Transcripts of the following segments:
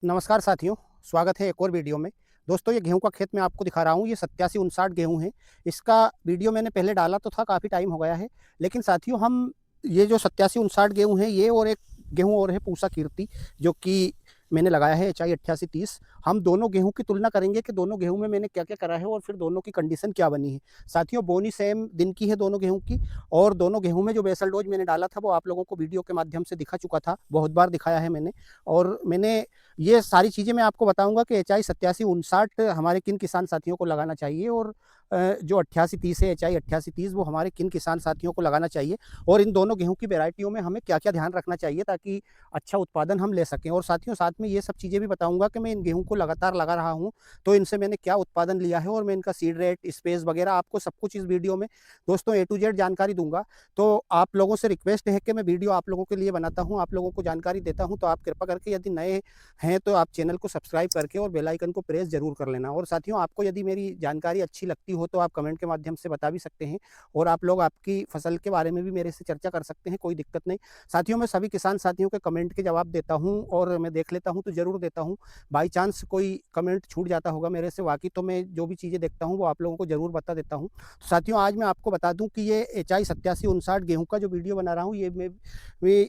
नमस्कार साथियों, स्वागत है एक और वीडियो में। दोस्तों ये गेहूँ का खेत मैं आपको दिखा रहा हूँ, ये 87-59 गेहूँ है। इसका वीडियो मैंने पहले डाला तो था, काफ़ी टाइम हो गया है। लेकिन साथियों हम ये जो 87-59 गेहूँ है, ये और एक गेहूँ और है पूसा कीर्ति, जो कि मैंने लगाया है एचआई 8830। हम दोनों गेहूँ की तुलना करेंगे कि दोनों गेहूँ में मैंने क्या-क्या करा है और फिर दोनों की कंडीशन क्या बनी है। साथियों बोनी सेम दिन की है दोनों गेहूँ की, और दोनों गेहूँ में जो बेसल डोज़ मैंने डाला था वो आप लोगों को वीडियो के माध्यम से दिखा चुका था, बहुत बार दिखाया है मैंने। और मैंने ये सारी चीज़ें मैं आपको बताऊँगा कि एचआई 87-59 हमारे किन किसान साथियों को लगाना चाहिए, और जो 8830 है एचआई 8830 वो हमारे किन किसान साथियों को लगाना चाहिए, और इन दोनों गेहूँ की वैरायटियों में हमें क्या-क्या ध्यान रखना चाहिए ताकि अच्छा उत्पादन हम ले सकें। और साथियों साथ में ये सब चीज़ें भी बताऊँगा कि मैं इन गेहूँ को लगातार लगा रहा हूँ, तो इनसे मैंने क्या उत्पादन लिया है, और मैं इनका सीड रेट, स्पेस वगैरह आपको सब कुछ इस वीडियो में दोस्तों ए टू जेड जानकारी दूँगा। तो आप लोगों से रिक्वेस्ट है कि मैं वीडियो आप लोगों के लिए बनाता हूँ, आप लोगों को जानकारी देता हूँ, तो आप कृपा करके यदि नए हैं तो आप चैनल को सब्सक्राइब करके और बेल आइकन को प्रेस ज़रूर कर लेना। और साथियों आपको यदि मेरी जानकारी अच्छी लगती हो तो आप कमेंट के माध्यम से बता भी सकते हैं, और आप लोग आपकी फसल के बारे में भी मेरे से चर्चा कर सकते हैं, कोई दिक्कत नहीं। साथियों मैं सभी किसान साथियों के कमेंट के जवाब देता हूँ, और मैं देख लेता हूँ तो ज़रूर देता हूँ। बाई चांस कोई कमेंट छूट जाता होगा मेरे से, बाकी तो मैं जो भी चीज़ें देखता हूँ वो आप लोगों को ज़रूर बता देता हूँ। तो साथियों आज मैं आपको बता दूँ कि ये एचआई 87-59 गेहूँ का जो वीडियो बना रहा हूँ, ये मैं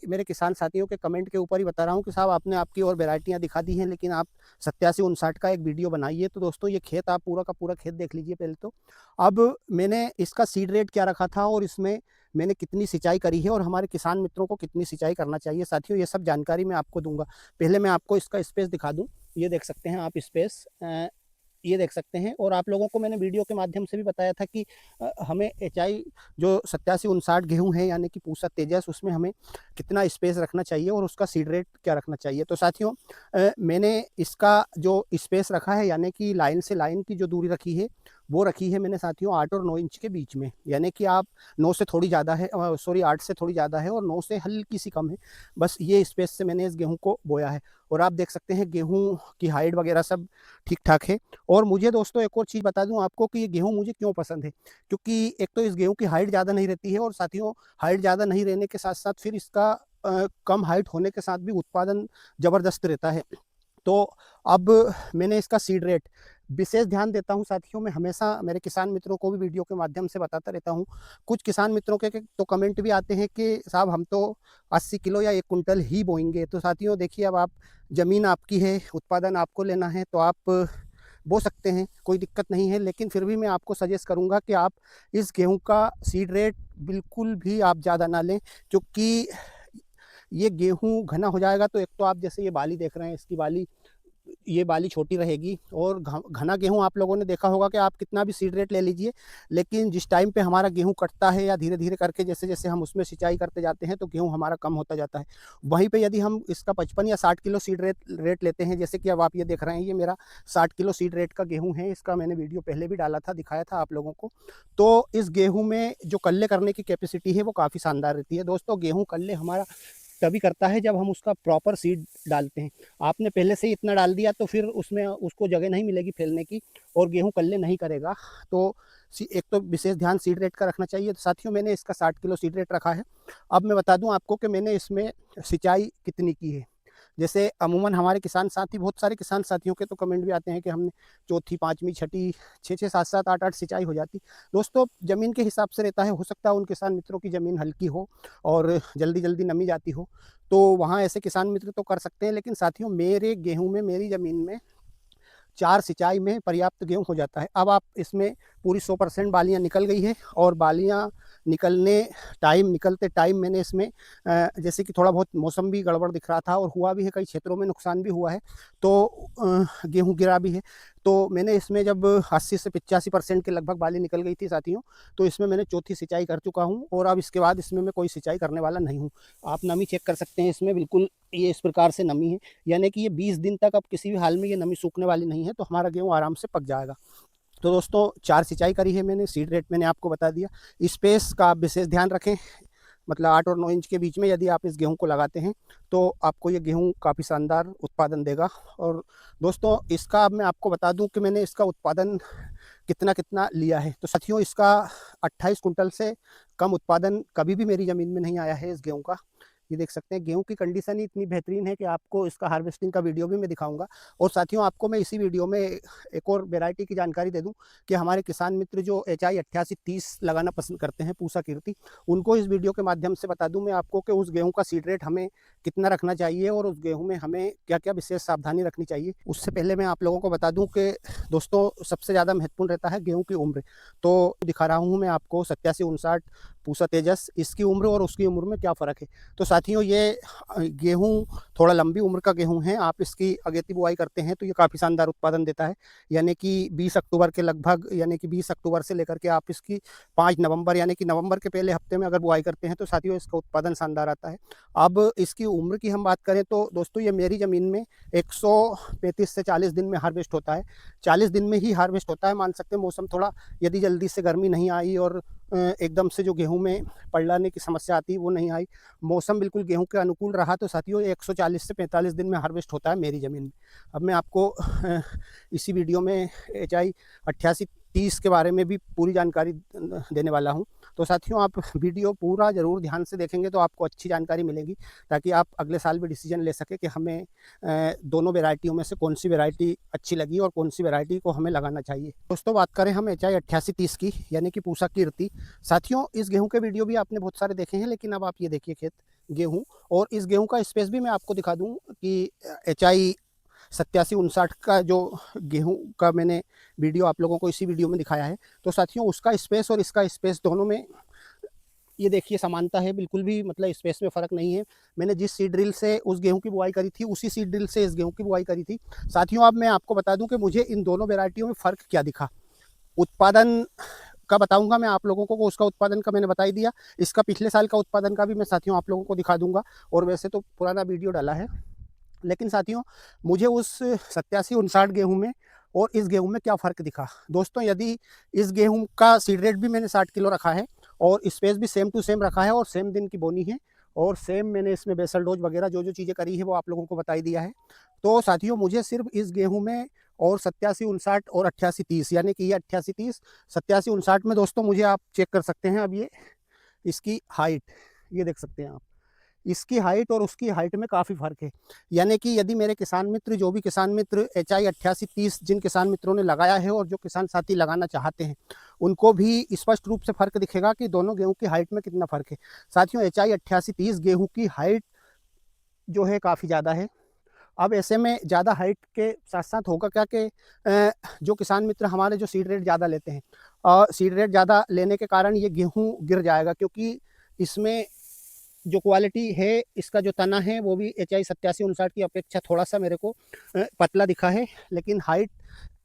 मेरे किसान साथियों के कमेंट के ऊपर ही बता रहा हूँ कि साहब आपने आपकी और वैरायटियाँ दिखा दी हैं, लेकिन आप 87-59 का एक वीडियो बनाइए। तो दोस्तों ये खेत आप पूरा का पूरा खेत देख लीजिए पहले तो। अब मैंने इसका सीड रेट क्या रखा था, और इसमें मैंने कितनी सिंचाई करी है, और हमारे किसान मित्रों को कितनी सिंचाई करना चाहिए। साथियों ये सब जानकारी मैं आपको दूँगा। पहले मैं आपको इसका स्पेस दिखा दूँ। ये देख सकते हैं आप स्पेस, ये देख सकते हैं, और आप लोगों को मैंने वीडियो के माध्यम से भी बताया था कि हमें एचआई जो 87-59 गेहूँ है यानी कि पूसा तेजस, उसमें हमें कितना स्पेस रखना चाहिए और उसका सीड रेट क्या रखना चाहिए। तो साथियों मैंने इसका जो स्पेस रखा है यानी कि लाइन से लाइन की जो दूरी रखी है, वो रखी है मैंने साथियों 8 और 9 इंच के बीच में। यानी कि आप 9 से थोड़ी ज़्यादा है, सॉरी 8 से थोड़ी ज़्यादा है और 9 से हल्की-सी कम है। बस ये स्पेस से मैंने इस गेहूँ को बोया है, और आप देख सकते हैं गेहूँ की हाइट वगैरह सब ठीक-ठाक है। और मुझे दोस्तों एक और चीज़ बता दूँ आपको कि ये गेहूँ मुझे क्यों पसंद है, क्योंकि एक तो इस गेहूँ की हाइट ज़्यादा नहीं रहती है, और साथियों हाइट ज़्यादा नहीं रहने के साथ-साथ फिर इसका कम हाइट होने के साथ भी उत्पादन ज़बरदस्त रहता है। तो अब मैंने इसका सीड रेट विशेष ध्यान देता हूँ साथियों, मैं हमेशा मेरे किसान मित्रों को भी वीडियो के माध्यम से बताता रहता हूँ। कुछ किसान मित्रों के तो कमेंट भी आते हैं कि साहब हम तो 80 किलो या 1 कुंटल ही बोएँगे। तो साथियों देखिए, अब आप ज़मीन आपकी है, उत्पादन आपको लेना है, तो आप बो सकते हैं, कोई दिक्कत नहीं है। लेकिन फिर भी मैं आपको सजेस्ट करूँगा कि आप इस गेहूँ का सीड रेट बिल्कुल भी आप ज़्यादा ना लें, क्योंकि ये गेहूँ घना हो जाएगा तो एक तो आप जैसे ये बाली देख रहे हैं, इसकी बाली, ये बाली छोटी रहेगी, और घना गेहूँ आप लोगों ने देखा होगा कि आप कितना भी सीड रेट ले लीजिए, लेकिन जिस टाइम पे हमारा गेहूँ कटता है या धीरे-धीरे करके जैसे-जैसे हम उसमें सिंचाई करते जाते हैं तो गेहूँ हमारा कम होता जाता है। वहीं पे यदि हम इसका 55 या 60 किलो सीड रेट रेट लेते हैं, जैसे कि अब आप ये देख रहे हैं, ये मेरा 60 किलो सीड रेट का गेहूँ है, इसका मैंने वीडियो पहले भी डाला था, दिखाया था आप लोगों को। तो इस गेहूँ में जो कल्ले करने की कैपेसिटी है वो काफ़ी शानदार रहती है। दोस्तों गेहूँ कल्ले हमारा तभी करता है जब हम उसका प्रॉपर सीड डालते हैं। आपने पहले से ही इतना डाल दिया तो फिर उसमें उसको जगह नहीं मिलेगी फैलने की, और गेहूँ कल्ले नहीं करेगा। तो एक तो विशेष ध्यान सीड रेट का रखना चाहिए। तो साथियों मैंने इसका 60 किलो सीड रेट रखा है। अब मैं बता दूँ आपको कि मैंने इसमें सिंचाई कितनी की है। जैसे अमूमन हमारे किसान साथी, बहुत सारे किसान साथियों के तो कमेंट भी आते हैं कि हमने चौथी, 5वीं, छठी, 6-6, 7-7, 8-8 सिंचाई हो जाती। दोस्तों ज़मीन के हिसाब से रहता है, हो सकता है उन किसान मित्रों की ज़मीन हल्की हो और जल्दी-जल्दी नमी जाती हो, तो वहाँ ऐसे किसान मित्र तो कर सकते हैं। लेकिन साथियों मेरे गेहूँ में, मेरी ज़मीन में 4 सिंचाई में पर्याप्त गेहूँ हो जाता है। अब आप इसमें पूरी 100% बालियाँ निकल गई है, और बालियाँ निकलते टाइम मैंने इसमें जैसे कि थोड़ा बहुत मौसम भी गड़बड़ दिख रहा था, और हुआ भी है, कई क्षेत्रों में नुकसान भी हुआ है, तो गेहूँ गिरा भी है। तो मैंने इसमें जब 80 से 85% के लगभग बाली निकल गई थी साथियों, तो इसमें मैंने चौथी सिंचाई कर चुका हूँ, और अब इसके बाद इसमें मैं कोई सिंचाई करने वाला नहीं हूँ। आप नमी चेक कर सकते हैं इसमें, बिल्कुल ये इस प्रकार से नमी है, यानी कि ये 20 दिन तक अब किसी भी हाल में ये नमी सूखने वाली नहीं है, तो हमारा गेहूँ आराम से पक जाएगा। तो दोस्तों 4 सिंचाई करी है मैंने, सीड रेट मैंने आपको बता दिया। स्पेस का आप विशेष ध्यान रखें, मतलब 8 और 9 इंच के बीच में यदि आप इस गेहूँ को लगाते हैं, तो आपको ये गेहूँ काफ़ी शानदार उत्पादन देगा। और दोस्तों इसका अब मैं आपको बता दूँ कि मैंने इसका उत्पादन कितना-कितना लिया है। तो साथियों इसका 28 कुंटल से कम उत्पादन कभी भी मेरी ज़मीन में नहीं आया है इस गेहूँ का। ये देख सकते हैं गेहूं की कंडीशन ही इतनी बेहतरीन है कि आपको इसका हार्वेस्टिंग का वीडियो भी मैं दिखाऊंगा। और साथियों आपको मैं इसी वीडियो में एक और वेराइटी की जानकारी दे दूं कि हमारे किसान मित्र जो HI 8830 लगाना पसंद करते हैं पूसा कीर्ति, उनको इस वीडियो के माध्यम से बता दूं मैं आपको कि उस गेहूं का सीड रेट हमें कितना रखना चाहिए और उस गेहूं में हमें क्या क्या विशेष सावधानी रखनी चाहिए। उससे पहले मैं आप लोगों को बता दूं कि दोस्तों सबसे ज़्यादा महत्वपूर्ण रहता है गेहूं की उम्र। तो दिखा रहा हूं मैं आपको 8759 पूसा तेजस, इसकी उम्र और उसकी उम्र में क्या फ़र्क है। तो साथियों ये गेहूं थोड़ा लंबी उम्र का गेहूं है। आप इसकी अगेती बुआई करते हैं तो ये काफ़ी शानदार उत्पादन देता है, यानी कि 20 अक्टूबर के लगभग, यानी कि 20 अक्टूबर से लेकर के आप इसकी 5 नवंबर यानी कि नवंबर के पहले हफ्ते में अगर बुआई करते हैं तो साथियों इसका उत्पादन शानदार आता है। अब इसकी उम्र की हम बात करें तो दोस्तों ये मेरी ज़मीन में 135 से 40 दिन में हार्वेस्ट होता है। 40 दिन में ही हार्वेस्ट होता है, मान सकते हैं मौसम थोड़ा यदि जल्दी से गर्मी नहीं आई और एकदम से जो गेहूं में पलड़ाने की समस्या आती है वो नहीं आई, मौसम बिल्कुल गेहूं के अनुकूल रहा तो साथियों 140 से 45 दिन में हार्वेस्ट होता है मेरी ज़मीन में। अब मैं आपको इसी वीडियो में HI 8830 के बारे में भी पूरी जानकारी देने वाला हूं। तो साथियों आप वीडियो पूरा ज़रूर ध्यान से देखेंगे तो आपको अच्छी जानकारी मिलेगी, ताकि आप अगले साल भी डिसीजन ले सकें कि हमें दोनों वेराइटियों में से कौन सी वेराइटी अच्छी लगी और कौन सी वेराइटी को हमें लगाना चाहिए। दोस्तों बात करें हम HI 8830 की, यानी कि पूसा कीर्ति। साथियों इस गेहूं के वीडियो भी आपने बहुत सारे देखे हैं, लेकिन अब आप ये देखिए खेत गेहूं, और इस गेहूं का स्पेस भी मैं आपको दिखा दूं कि HI 8759 का जो गेहूं का मैंने वीडियो आप लोगों को इसी वीडियो में दिखाया है, तो साथियों उसका स्पेस और इसका स्पेस दोनों में ये देखिए समानता है, बिल्कुल भी मतलब स्पेस में फ़र्क नहीं है। मैंने जिस सीड ड्रिल से उस गेहूं की बुआई करी थी उसी सीड ड्रिल से इस गेहूं की बुआई करी थी। साथियों अब मैं आपको बता दूं कि मुझे इन दोनों वेराइटियों में फ़र्क क्या दिखा। उत्पादन का बताऊंगा मैं आप लोगों को, उसका उत्पादन का मैंने बता ही दिया। इसका पिछले साल का उत्पादन का भी मैं साथियों आप लोगों को दिखा दूंगा, और वैसे तो पुराना वीडियो डाला है। लेकिन साथियों मुझे उस 8759 गेहूं में और इस गेहूं में क्या फ़र्क दिखा। दोस्तों यदि इस गेहूं का सीड रेट भी मैंने 60 किलो रखा है और स्पेस भी सेम टू सेम रखा है और सेम दिन की बोनी है और सेम मैंने इसमें बेसल डोज वगैरह जो जो चीज़ें करी है वो आप लोगों को बता ही दिया है, तो साथियों मुझे सिर्फ इस गेहूं में और 8759 और 8830, यानी कि ये 8830 8759 में दोस्तों मुझे आप चेक कर सकते हैं। अब ये इसकी हाइट ये देख सकते हैं आप, इसकी हाइट और उसकी हाइट में काफ़ी फ़र्क है। यानी कि यदि मेरे किसान मित्र, जो भी किसान मित्र HI 8830 जिन किसान मित्रों ने लगाया है और जो किसान साथी लगाना चाहते हैं, उनको भी स्पष्ट रूप से फ़र्क दिखेगा कि दोनों गेहूं की हाइट में कितना फ़र्क है। साथियों HI 8830 गेहूं की हाइट जो है काफ़ी ज़्यादा है। अब ऐसे में ज़्यादा हाइट के साथ साथ होगा क्या कि जो किसान मित्र हमारे जो सीड रेट ज़्यादा लेते हैं, सीड रेट ज़्यादा लेने के कारण ये गेहूं गिर जाएगा, क्योंकि इसमें जो क्वालिटी है, इसका जो तना है वो भी HI 8759 की अपेक्षा थोड़ा सा मेरे को पतला दिखा है, लेकिन हाइट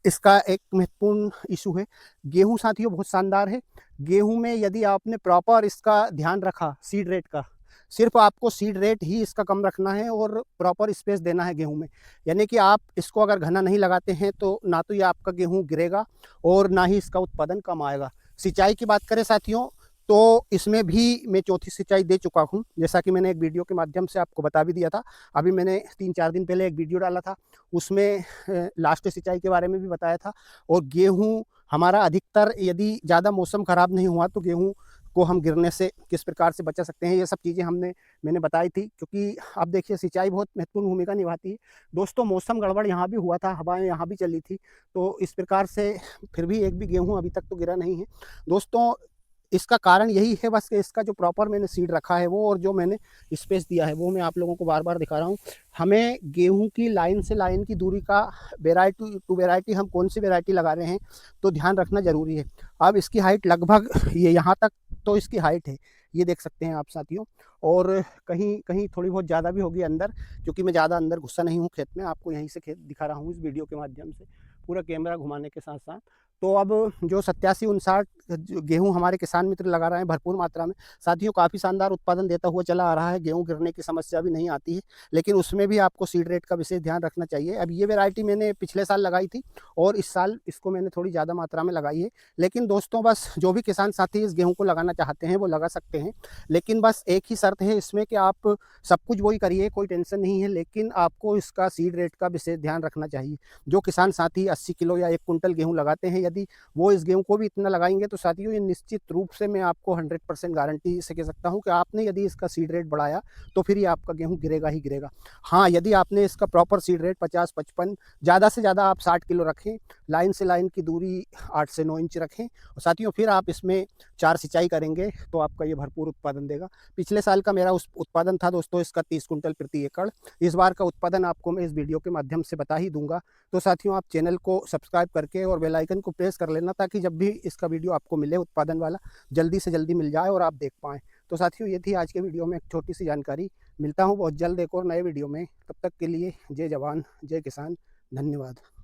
इसका एक महत्वपूर्ण इशू है। गेहूं साथियों बहुत शानदार है। गेहूं में यदि आपने प्रॉपर इसका ध्यान रखा सीड रेट का, सिर्फ आपको सीड रेट ही इसका कम रखना है और प्रॉपर स्पेस देना है गेहूं में। यानी कि आप इसको अगर घना नहीं लगाते हैं तो ना तो ये आपका गेहूं गिरेगा और ना ही इसका उत्पादन कम आएगा। सिंचाई की बात करें साथियों तो इसमें भी मैं चौथी सिंचाई दे चुका हूं, जैसा कि मैंने एक वीडियो के माध्यम से आपको बता भी दिया था। अभी मैंने 3-4 दिन पहले एक वीडियो डाला था, उसमें लास्ट सिंचाई के बारे में भी बताया था। और गेहूं हमारा अधिकतर यदि ज़्यादा मौसम ख़राब नहीं हुआ तो गेहूं को हम गिरने से किस प्रकार से बचा सकते हैं, ये सब चीज़ें मैंने बताई थी। क्योंकि आप देखिए सिंचाई बहुत महत्वपूर्ण भूमिका निभाती है। दोस्तों मौसम गड़बड़ यहाँ भी हुआ था, हवाएं यहाँ भी चली थी, तो इस प्रकार से फिर भी एक भी गेहूँ अभी तक तो गिरा नहीं है। दोस्तों इसका कारण यही है बस कि इसका जो प्रॉपर मैंने सीड रखा है वो, और जो मैंने स्पेस दिया है वो मैं आप लोगों को बार बार दिखा रहा हूँ। हमें गेहूं की लाइन से लाइन की दूरी का वेराइटी टू वेराइटी, हम कौन सी वेराइटी लगा रहे हैं तो ध्यान रखना ज़रूरी है। अब इसकी हाइट लगभग ये यहाँ तक तो इसकी हाइट है, ये देख सकते हैं आप साथियों, और कहीं कहीं थोड़ी बहुत ज़्यादा भी होगी अंदर, क्योंकि मैं ज़्यादा अंदर घुसा नहीं हूँ खेत में, आपको यहीं से खेत दिखा रहा हूँ इस वीडियो के माध्यम से पूरा कैमरा घुमाने के साथ साथ। तो अब जो 8759 गेहूं हमारे किसान मित्र लगा रहे हैं भरपूर मात्रा में, साथियों काफ़ी शानदार उत्पादन देता हुआ चला आ रहा है। गेहूं गिरने की समस्या भी नहीं आती है, लेकिन उसमें भी आपको सीड रेट का विशेष ध्यान रखना चाहिए। अब ये वैरायटी मैंने पिछले साल लगाई थी और इस साल इसको मैंने थोड़ी ज़्यादा मात्रा में लगाई है। लेकिन दोस्तों बस जो भी किसान साथी इस गेहूँ को लगाना चाहते हैं वो लगा सकते हैं, लेकिन बस एक ही शर्त है इसमें कि आप सब कुछ वही करिए, कोई टेंशन नहीं है, लेकिन आपको इसका सीड रेट का विशेष ध्यान रखना चाहिए। जो किसान साथी 80 किलो या 1 कुंटल गेहूँ लगाते हैं यदि वो इस गेहूँ को भी इतना लगाएंगे तो साथियों ये निश्चित रूप से मैं आपको 100% गारंटी से कह सकता हूँ कि आपने यदि इसका सीड रेट बढ़ाया तो फिर ये आपका गेहूँ गिरेगा ही गिरेगा। हाँ, यदि आपने इसका प्रॉपर सीड रेट 50-55, ज़्यादा से ज़्यादा आप 60 किलो रखें, लाइन से लाइन की दूरी 8 से 9 इंच रखें और साथियों फिर आप इसमें 4 सिंचाई करेंगे तो आपका ये भरपूर उत्पादन देगा। पिछले साल का मेरा उस उत्पादन था दोस्तों इसका 30 कुंटल प्रति एकड़। इस बार का उत्पादन आपको मैं इस वीडियो के माध्यम से बता ही दूंगा। तो साथियों आप चैनल को सब्सक्राइब करके और बेल आइकन को प्रेस कर लेना ताकि जब भी इसका वीडियो आपको मिले उत्पादन वाला, जल्दी से जल्दी मिल जाए और आप देख पाएँ। तो साथियों ये थी आज के वीडियो में एक छोटी सी जानकारी। मिलता हूँ बहुत जल्द एक और नए वीडियो में, तब तक के लिए जय जवान, जय किसान, धन्यवाद।